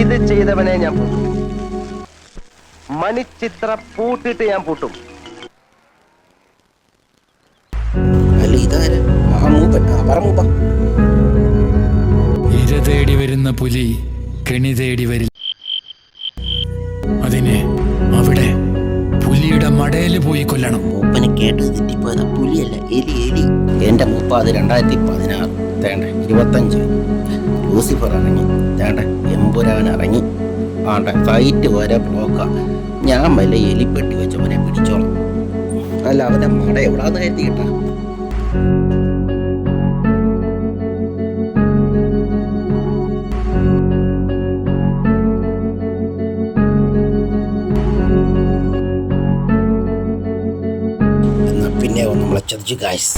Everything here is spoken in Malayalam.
ഇത് ചെയ്തവനെ ഞാൻ പൂട്ടും. മണിച്ചിത്ര പൂട്ടിട്ട് ഞാൻ പൂട്ടും. ഇര തേടി വരുന്ന പുലി കെണി തേടി വരില്ല. അതിനെ അവിടെ പുലിയുടെ മടയില് പോയി കൊല്ലണം. മൂപ്പനെ കേട്ടത് തെറ്റിപ്പോയതാ. പുലിയല്ല, എലി എലി. എന്റെ മൂപ്പ അത് 2016 തേണ്ട 25 ലൂസിഫർ ഇറങ്ങി, തേണ്ട എമ്പുരാൻ ഇറങ്ങി, ആണ്ട സൈറ്റ് വരെ ബ്ലോക്കാ. ഞാൻ വല്ല എലിപ്പെട്ടി വെച്ചവനെ പിടിച്ചോളാം. അല്ല അവന്റെ മട എവിടാന്ന് കരുതി കേട്ടാ. എന്നാ പിന്നെ നമ്മളെ ചതിച്ചു ഗായ്സ്.